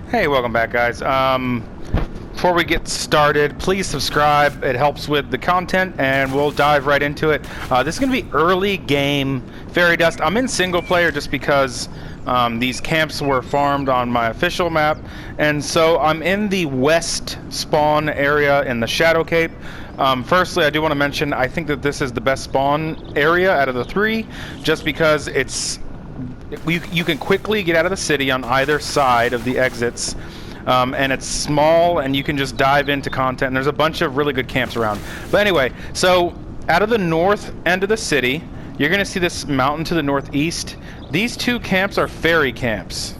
Hey, welcome back, guys. Before we get started, please subscribe. It helps with the content, and we'll dive right into it. This is going to be early game Fairy Dust. I'm in single player just because these camps were farmed on my official map, and so I'm in the west spawn area in the Shadow Cape. Firstly, I do want to mention I think that this is the best spawn area out of the three, just because you can quickly get out of the city on either side of the exits, and it's small, and you can just dive into content, and there's a bunch of really good camps around. But anyway, so out of the north end of the city, you're going to see this mountain to the northeast. These two camps are fairy camps,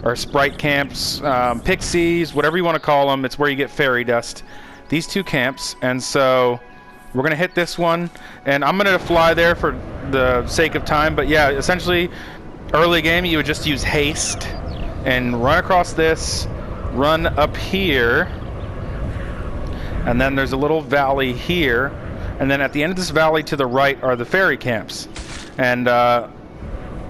or sprite camps, pixies, whatever you want to call them. It's where you get fairy dust. These two camps, and so we're going to hit this one, and I'm going to fly there for the sake of time, but yeah, essentially, early game, you would just use haste and run across this, run up here, and then there's a little valley here, and then at the end of this valley to the right are the fairy camps. And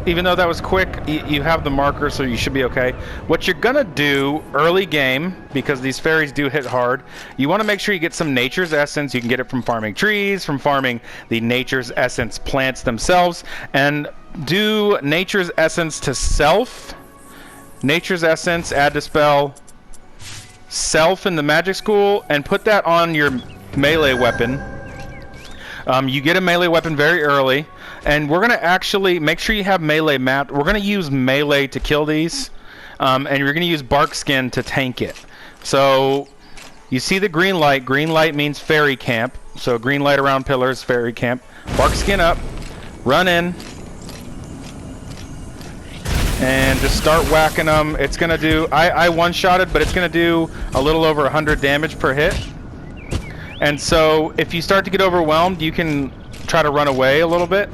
even though that was quick, you have the marker, so you should be okay. What you're gonna do early game, because these fairies do hit hard, you want to make sure you get some nature's essence. You can get it from farming trees, from farming the nature's essence plants themselves, and do nature's essence to self. Nature's essence, add to spell self in the magic school, and put that on your melee weapon. You get a melee weapon very early. And we're going to actually make sure you have melee mapped. We're going to use melee to kill these, and you're going to use bark skin to tank it. So you see the green light. Green light means fairy camp. So green light around pillars, fairy camp. Bark skin up, run in, and just start whacking them. It's going to do, I one-shotted, but it's going to do a little over 100 damage per hit. And so if you start to get overwhelmed, you can try to run away a little bit.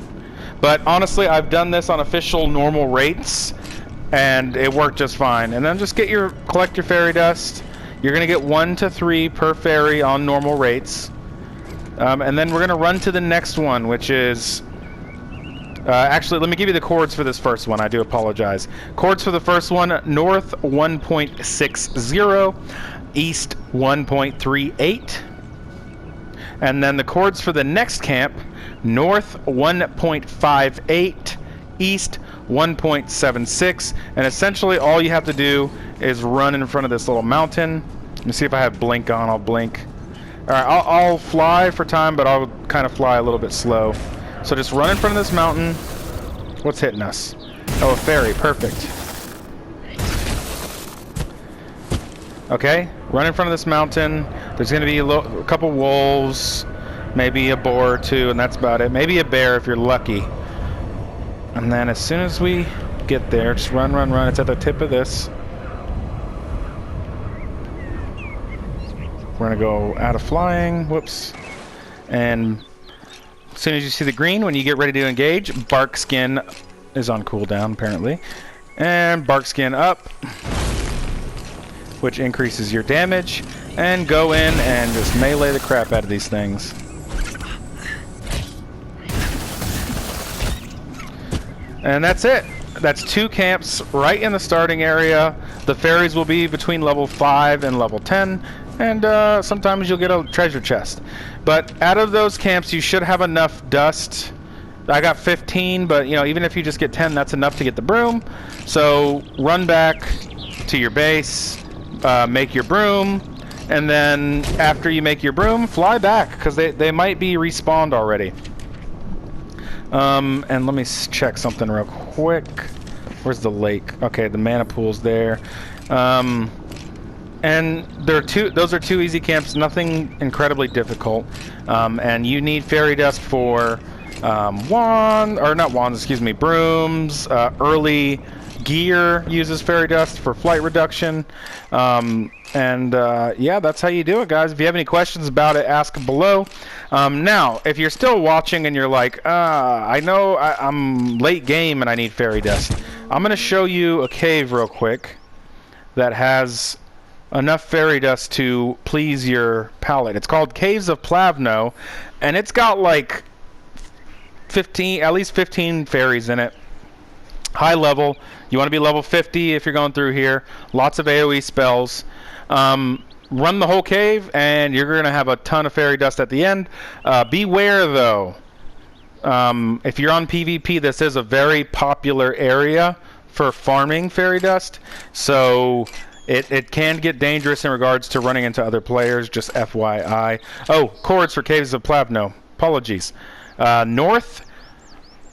But honestly, I've done this on official normal rates, and it worked just fine. And then just collect your fairy dust. You're going to get 1 to 3 per fairy on normal rates. And then we're going to run to the next one, which is... actually, let me give you the chords for this first one. I do apologize. Chords for the first one, north 1.60, east 1.38. And then the chords for the next camp, north 1.58, east 1.76, and essentially all you have to do is run in front of this little mountain. Let me see if I have blink on. I'll blink. All right, I'll fly for time, but I'll kind of fly a little bit slow. So just run in front of this mountain. What's hitting us? Oh, a fairy. Perfect. Okay, run in front of this mountain. There's going to be a couple wolves, maybe a boar or two, and that's about it. Maybe a bear if you're lucky. And then as soon as we get there, just run, run, run. It's at the tip of this. We're going to go out of flying. Whoops. And as soon as you see the green, when you get ready to engage, bark skin is on cooldown apparently. And bark skin up, which increases your damage, and go in and just melee the crap out of these things. And that's it. That's 2 camps right in the starting area. The fairies will be between level 5 and level 10, and sometimes you'll get a treasure chest. But out of those camps, you should have enough dust. I got 15, but even if you just get 10, that's enough to get the broom. So run back to your base, make your broom, and then after you make your broom, fly back, because they might be respawned already. And let me check something real quick. Where's the lake? Okay, the mana pool's there. And those are 2 easy camps, nothing incredibly difficult. And you need fairy dust for brooms. Early gear uses fairy dust for flight reduction. Yeah, that's how you do it, guys. If you have any questions about it, ask below. Now, if you're still watching and you're like, I know I'm late game and I need fairy dust, I'm going to show you a cave real quick that has enough fairy dust to please your palate. It's called Caves of Plavno, and it's got like at least 15 fairies in it. High level. You want to be level 50 if you're going through here. Lots of AoE spells. Run the whole cave, and you're going to have a ton of fairy dust at the end. Beware, though. If you're on PvP, this is a very popular area for farming fairy dust. So it can get dangerous in regards to running into other players, just FYI. Oh, chords for Caves of Plavno. Apologies. North,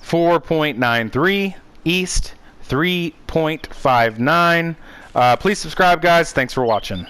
4.93. East, 3.59. Please subscribe, guys. Thanks for watching.